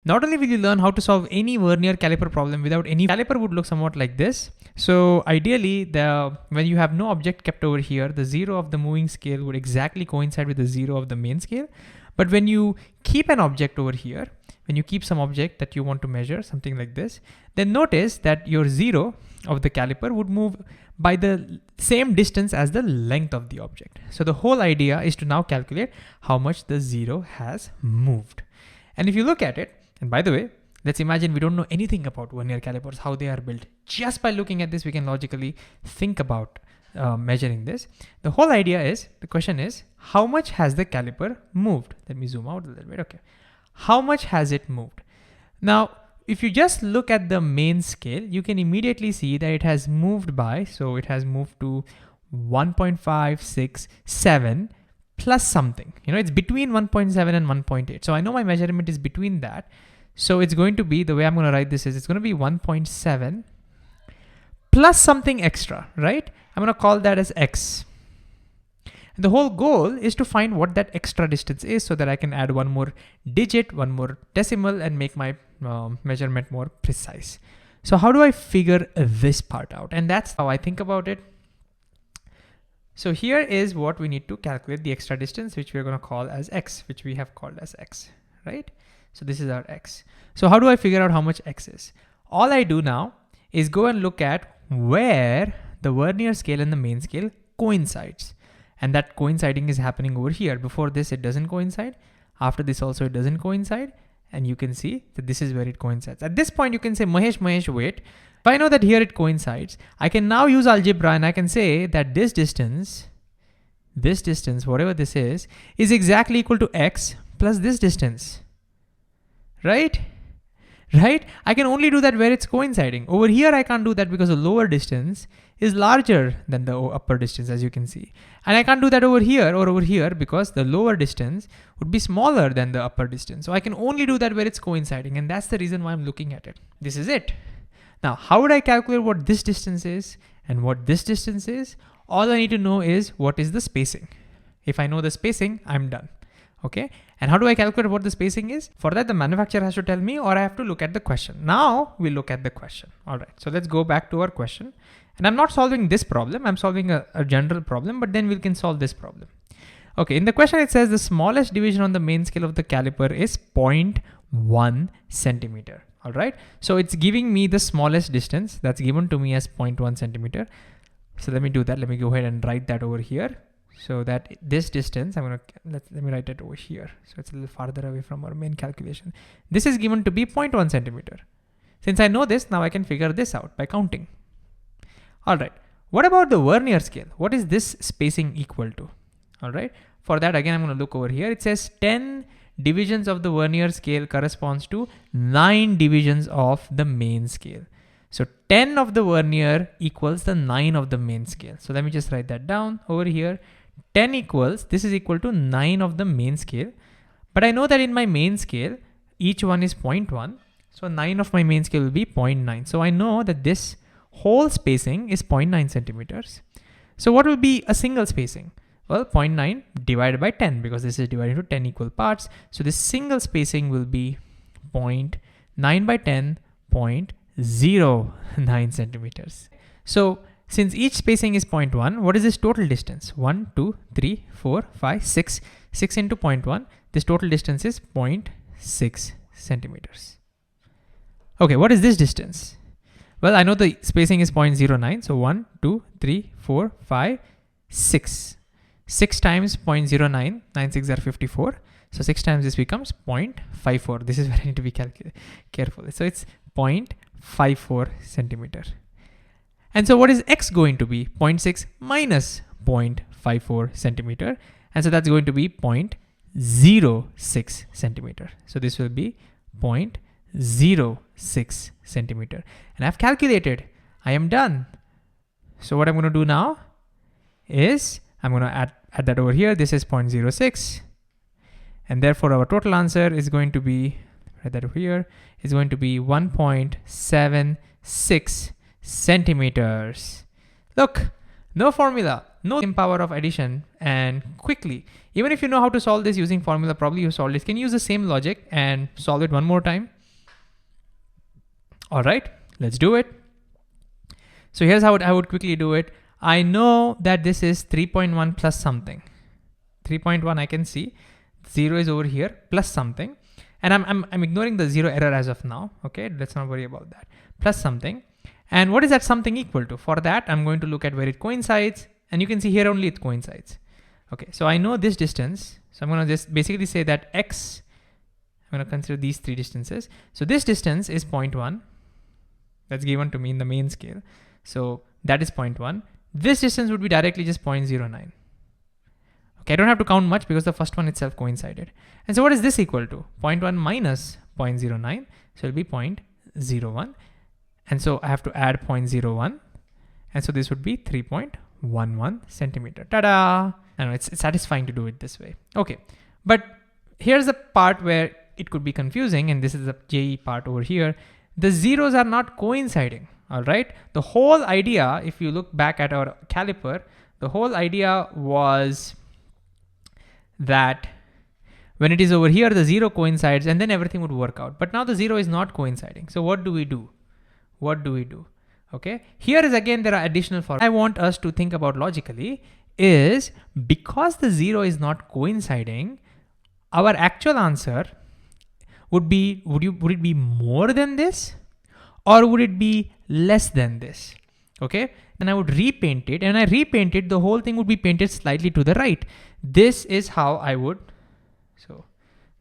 Not only will you learn how to solve any vernier caliper problem without any caliper would look somewhat like this. So ideally, when you have no object kept over here, the 0 of the moving scale would exactly coincide with the 0 of the main scale. But when you keep an object over here, when you keep some object that you want to measure, something like this, then notice that your 0 of the caliper would move by the same distance as the length of the object. So the whole idea is to now calculate how much the 0 has moved. And if you look at it, and by the way, let's imagine we don't know anything about vernier calipers, how they are built. Just by looking at this, we can logically think about measuring this. The whole idea is, the question is, how much has the caliper moved? Let me zoom out a little bit, okay. How much has it moved? Now, if you just look at the main scale, you can immediately see that it has moved by, so it has moved to 1.567 plus something. You know, it's between 1.7 and 1.8. So I know my measurement is between that. So it's going to be, the way I'm going to write this is, it's going to be 1.7 plus something extra, right? I'm going to call that as X. And the whole goal is to find what that extra distance is so that I can add one more digit, one more decimal, and make my measurement more precise. So how do I figure this part out? And that's how I think about it. So here is what we need to calculate, the extra distance, which we're going to call as X, which we have called as X, right? So this is our X. So how do I figure out how much X is? All I do now is go and look at where the vernier scale and the main scale coincides. And that coinciding is happening over here. Before this, it doesn't coincide. After this also, it doesn't coincide. And you can see that this is where it coincides. At this point, you can say, Mahesh, wait. If I know that here it coincides, I can now use algebra and I can say that this distance, whatever this is exactly equal to X plus this distance, right? Right? I can only do that where it's coinciding. Over here, I can't do that because the lower distance is larger than the upper distance, as you can see. And I can't do that over here or over here because the lower distance would be smaller than the upper distance. So I can only do that where it's coinciding. And that's the reason why I'm looking at it. This is it. Now, how would I calculate what this distance is and what this distance is? All I need to know is what is the spacing. If I know the spacing, I'm done. Okay. And how do I calculate what the spacing is? For that, the manufacturer has to tell me, or I have to look at the question. Now we look at the question. All right. So let's go back to our question. And I'm not solving this problem. I'm solving a general problem, but then we can solve this problem. Okay. In the question, it says the smallest division on the main scale of the caliper is 0.1 centimeter. All right. So it's giving me the smallest distance that's given to me as 0.1 centimeter. So let me do that. Let me go ahead and write that over here. So that this distance, let me write it over here. So it's a little farther away from our main calculation. This is given to be 0.1 centimeter. Since I know this, now I can figure this out by counting. All right. What about the vernier scale? What is this spacing equal to? All right. For that, again, I'm going to look over here. It says 10 divisions of the vernier scale corresponds to 9 divisions of the main scale. So 10 of the vernier equals the 9 of the main scale. So let me just write that down over here. 10 equals, this is equal to 9 of the main scale. But I know that in my main scale, each one is 0.1. So 9 of my main scale will be 0.9. So I know that this whole spacing is 0.9 centimeters. So what will be a single spacing? Well, 0.9 divided by 10, because this is divided into 10 equal parts. So this single spacing will be 0.9 by 10, 0.09 centimeters. So since each spacing is 0.1, what is this total distance? 1, 2, 3, 4, 5, 6. 6 into 0.1, this total distance is 0.6 centimeters. Okay, what is this distance? Well, I know the spacing is 0.09. So 1, 2, 3, 4, 5, 6. 6 times 0.09, 9 6 are 54. So 6 times this becomes 0.54. This is where I need to be careful. So it's 0.54 centimeter. And so what is X going to be? 0.6 minus 0.54 centimeter. And so that's going to be 0.06 centimeter. So this will be 0.06 centimeter. And I've calculated. I am done. So what I'm going to do now is I'm going to add that over here. This is 0.06. And therefore our total answer is going to be, write that over here, is going to be 1.76 centimeters. Look, no formula, no power of addition, and quickly. Even if you know how to solve this using formula, probably you solved it. Can you use the same logic and solve it one more time? All right, let's do it. So here's how I would quickly do it. I know that this is 3.1 plus something. 3.1 I can see. 0 is over here plus something. And I'm ignoring the 0 error as of now. Okay, let's not worry about that. Plus something. And what is that something equal to? For that, I'm going to look at where it coincides. And you can see here only it coincides. Okay, so I know this distance. So I'm going to just basically say that x, I'm going to consider these three distances. So this distance is 0.1. That's given to me in the main scale. So that is 0.1. This distance would be directly just 0.09. Okay, I don't have to count much because the first one itself coincided. And so what is this equal to? 0.1 minus 0.09. So it'll be 0.01. And so I have to add 0.01. And so this would be 3.11 centimeter. Ta-da! I know it's satisfying to do it this way. Okay, but here's the part where it could be confusing. And this is the JE part over here. The zeros are not coinciding. All right. The whole idea, if you look back at our caliper, the whole idea was that when it is over here, the 0 coincides and then everything would work out. But now the 0 is not coinciding. So what do we do? What do we do? Okay. Here is again, there are additional formulas. I want us to think about logically is because the 0 is not coinciding, our actual answer would be, would it be more than this or would it be less than this? Okay. Then I would repaint it, and when I repaint it, the whole thing would be painted slightly to the right. This is how I would, so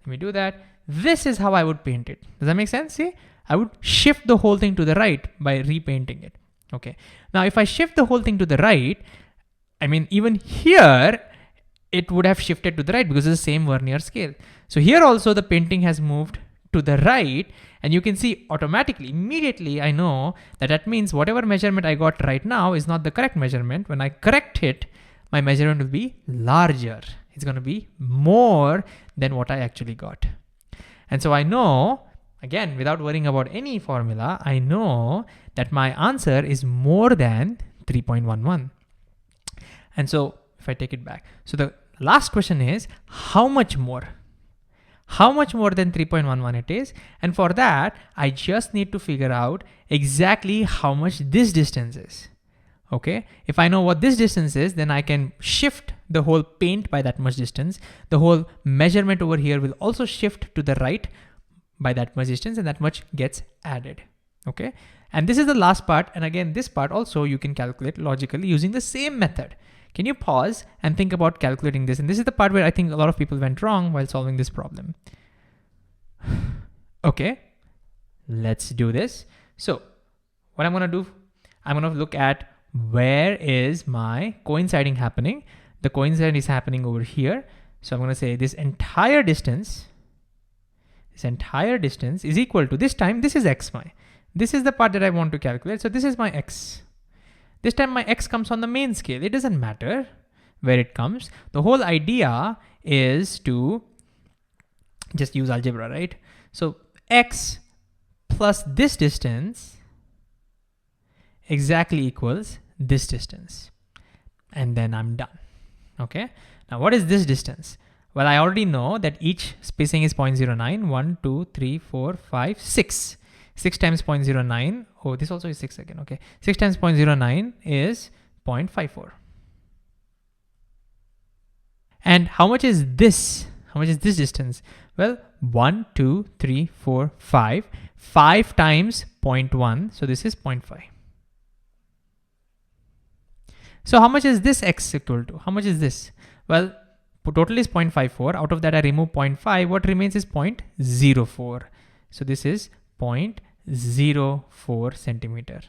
let me do that. This is how I would paint it. Does that make sense? See, I would shift the whole thing to the right by repainting it. Okay. Now, if I shift the whole thing to the right, I mean, even here, it would have shifted to the right because it's the same Vernier scale. So here also the painting has moved to the right, and you can see automatically, immediately I know that that means whatever measurement I got right now is not the correct measurement. When I correct it, my measurement will be larger. It's going to be more than what I actually got. And so I know, again, without worrying about any formula, I know that my answer is more than 3.11. And so if I take it back, so the last question is how much more? How much more than 3.11 it is? And for that, I just need to figure out exactly how much this distance is. Okay, if I know what this distance is, then I can shift the whole paint by that much distance. The whole measurement over here will also shift to the right by that much distance, and that much gets added. Okay, and this is the last part. And again, this part also you can calculate logically using the same method. Can you pause and think about calculating this? And this is the part where I think a lot of people went wrong while solving this problem. Okay, let's do this. So what I'm going to do, I'm going to look at where is my coinciding happening. The coinciding is happening over here. So I'm going to say this entire distance is equal to this time. This is x. This is the part that I want to calculate. So this is my x. This time my x comes on the main scale. It doesn't matter where it comes. The whole idea is to just use algebra, right? So x plus this distance exactly equals this distance. And then I'm done. Okay. Now what is this distance? Well, I already know that each spacing is 0.09. 1, 2, 3, 4, 5, 6. 6 times 0.09. Oh, this also is 6 again. Okay. 6 times 0.09 is 0.54. And how much is this? How much is this distance? Well, 1, 2, 3, 4, 5. 5 times 0.1. So this is 0.5. So how much is this x equal to? How much is this? Well, total is 0.54. Out of that, I remove 0.5. What remains is 0.04. So this is 0.04 centimeter.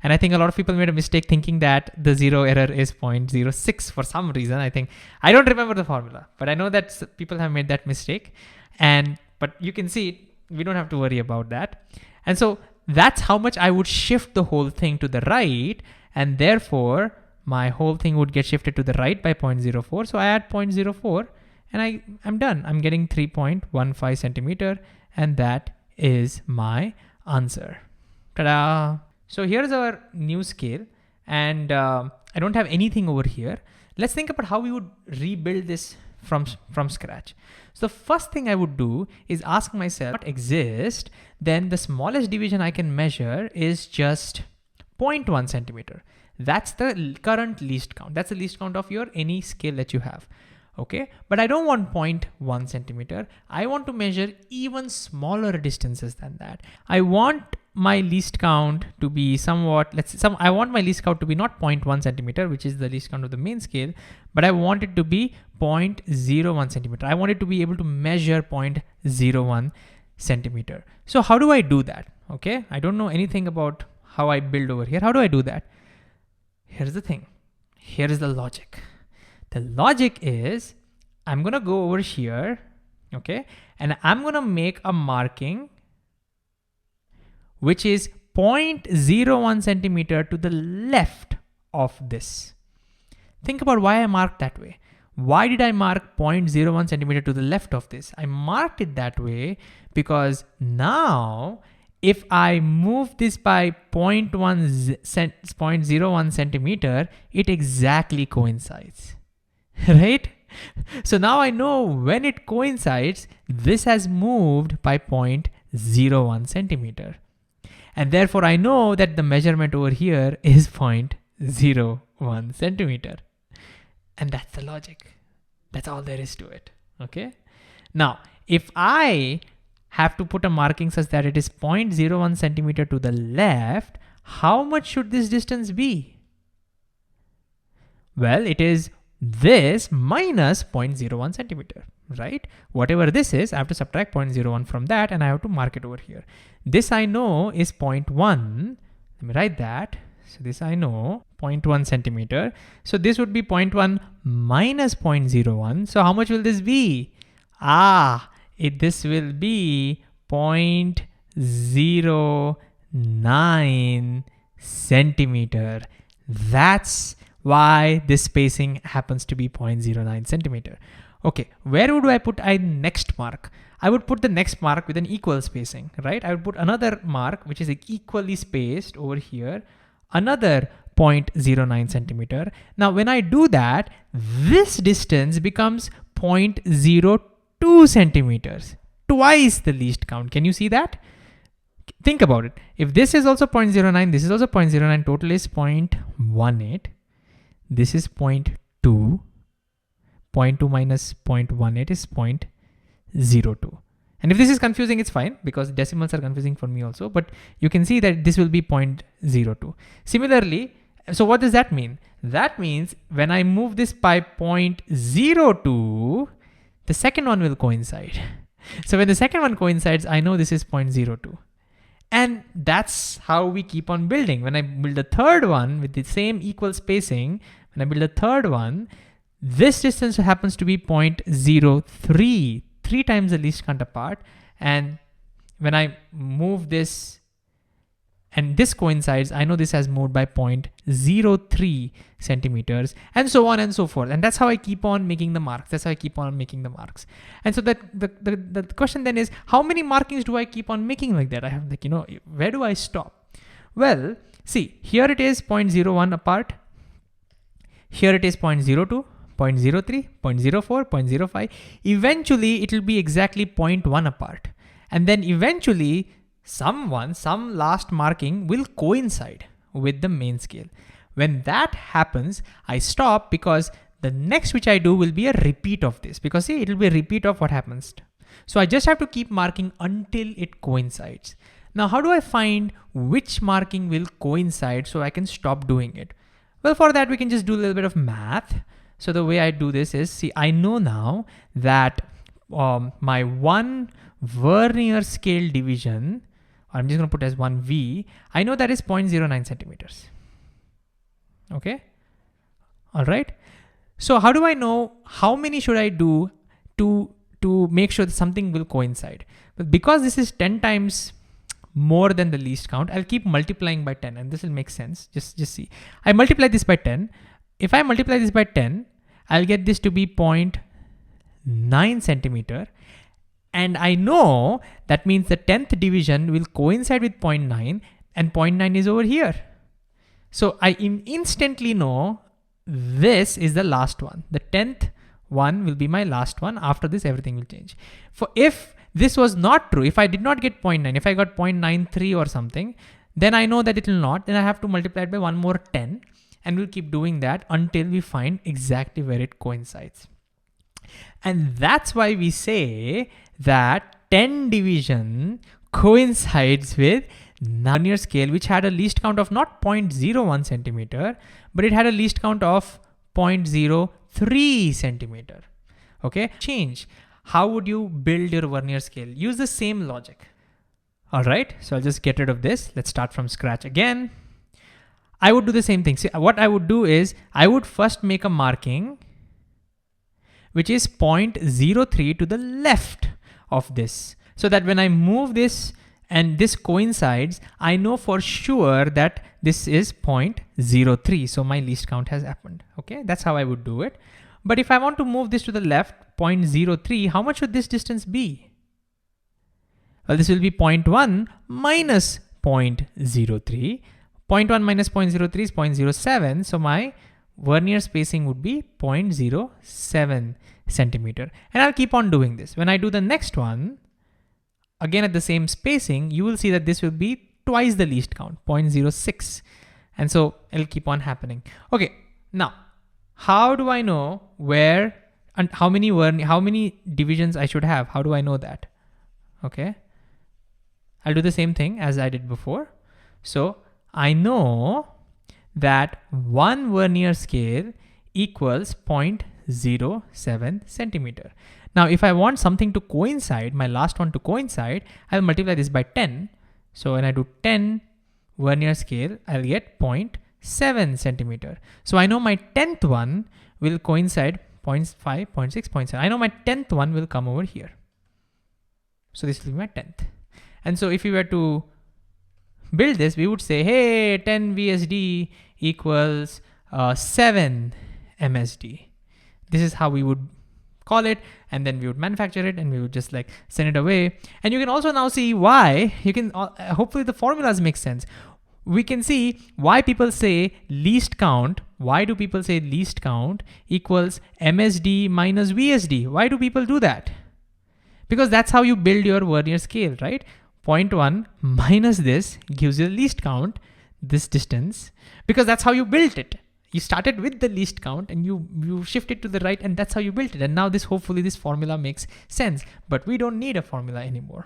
And I think a lot of people made a mistake thinking that the 0 error is 0.06 for some reason. I don't remember the formula, but I know that people have made that mistake. But you can see, we don't have to worry about that. And so that's how much I would shift the whole thing to the right. And therefore, my whole thing would get shifted to the right by 0.04. So I add 0.04 and I'm done. I'm getting 3.15 centimeter, and that is my answer. Ta-da! So here's our new scale, and I don't have anything over here. Let's think about how we would rebuild this from scratch. So the first thing I would do is ask myself what exists. Then the smallest division I can measure is just 0.1 centimeter. That's the current least count. That's the least count of your any scale that you have. Okay, but I don't want 0.1 centimeter. I want to measure even smaller distances than that. I want my least count to be somewhat, I want my least count to be not 0.1 centimeter, which is the least count of the main scale, but I want it to be 0.01 centimeter. I want it to be able to measure 0.01 centimeter. So how do I do that? Okay, I don't know anything about how I build over here. How do I do that? Here's the thing. Here is the logic. The logic is I'm gonna go over here, okay, and I'm gonna make a marking which is 0.01 centimeter to the left of this. Think about why I marked that way. Why did I mark 0.01 centimeter to the left of this? I marked it that way because now if I move this by 0.01 centimeter, it exactly coincides. Right? So now I know when it coincides, this has moved by 0.01 centimeter. And therefore I know that the measurement over here is 0.01 centimeter. And that's the logic. That's all there is to it. Okay. Now, if I have to put a marking such that it is 0.01 centimeter to the left, how much should this distance be? Well, it is this minus 0.01 centimeter, right? Whatever this is, I have to subtract 0.01 from that and I have to mark it over here. This I know is 0.1. Let me write that. So this I know, 0.1 centimeter. So this would be 0.1 minus 0.01. So how much will this be? This will be 0.09 centimeter. That's why this spacing happens to be 0.09 centimeter. Okay, where would I put a next mark? I would put the next mark with an equal spacing, right? I would put another mark which is equally spaced over here, another 0.09 centimeter. Now, when I do that, this distance becomes 0.02 centimeters, twice the least count. Can you see that? Think about it. If this is also 0.09, this is also 0.09, total is 0.18. This is 0.2. 0.2 minus 0.18 is 0.02. And if this is confusing, it's fine because decimals are confusing for me also, but you can see that this will be 0.02. Similarly, so what does that mean? That means when I move this by 0.02, the second one will coincide. So when the second one coincides, I know this is 0.02. And that's how we keep on building. When I build the third one with the same equal spacing, when I build the third one, this distance happens to be 0.03, 3 times the least count apart. And when I move this and this coincides, I know this has moved by 0.03 centimeters and so on and so forth. And that's how I keep on making the marks. That's how I keep on making the marks. And so that the question then is, how many markings do I keep on making like that? I have where do I stop? Well, see, here it is 0.01 apart. Here it is 0.02, 0.03, 0.04, 0.05. Eventually, it will be exactly 0.1 apart. And then eventually, some last marking will coincide with the main scale. When that happens, I stop because the next which I do will be a repeat of this. Because see, it will be a repeat of what happens. So I just have to keep marking until it coincides. Now, how do I find which marking will coincide so I can stop doing it? Well, for that, we can just do a little bit of math. So the way I do this is, see, I know now that my one Vernier scale division, I'm just going to put as 1V, I know that is 0.09 centimeters. Okay. All right. So how do I know how many should I do to make sure that something will coincide? But because this is 10 times more than the least count, I'll keep multiplying by 10 and this will make sense. Just see, I multiply this by 10. If I multiply this by 10, I'll get this to be 0.9 centimeter. And I know that means the 10th division will coincide with 0.9 and 0.9 is over here. So I instantly know this is the last one. The 10th 1 will be my last one. After this, everything will change. For if this was not true, if I did not get 0.9, if I got 0.93 or something, then I know that it will not. Then I have to multiply it by one more 10, and we'll keep doing that until we find exactly where it coincides. And that's why we say that 10 division coincides with Vernier scale, which had a least count of not 0.01 centimeter, but it had a least count of 0.03 centimeter. Okay, change. How would you build your Vernier scale? Use the same logic. All right, so I'll just get rid of this. Let's start from scratch again. I would do the same thing. See, what I would do is I would first make a marking which is 0.03 to the left of this, so that when I move this and this coincides, I know for sure that this is 0.03. So my least count has happened. Okay, that's how I would do it. But if I want to move this to the left, 0.03, how much would this distance be? Well, this will be 0.1 minus 0.03. 0.1 minus 0.03 is 0.07. So my Vernier spacing would be 0.07 centimeter. And I'll keep on doing this. When I do the next one, again at the same spacing, you will see that this will be twice the least count, 0.06. And so it'll keep on happening. Okay, now, how do I know where and how many divisions I should have? How do I know that? Okay, I'll do the same thing as I did before. So I know that one Vernier scale equals 0.07 centimeter. Now, if I want something to coincide, my last one to coincide, I'll multiply this by 10. So when I do 10 Vernier scale, I'll get 0.7 centimeter. So I know my 10th one will coincide 0.5, 0.6, 0.7. I know my 10th one will come over here. So this will be my 10th. And so if we were to build this, we would say, hey, 10 VSD equals 7 MSD. This is how we would call it, and then we would manufacture it, and we would just like send it away. And you can also now see why. You can hopefully the formulas make sense. We can see why people say least count. Why do people say least count equals MSD minus VSD? Why do people do that? Because that's how you build your Vernier scale, right? 0.1 minus this gives you the least count, this distance, because that's how you built it. You started with the least count and you shift it to the right, and that's how you built it. And now hopefully this formula makes sense, but we don't need a formula anymore.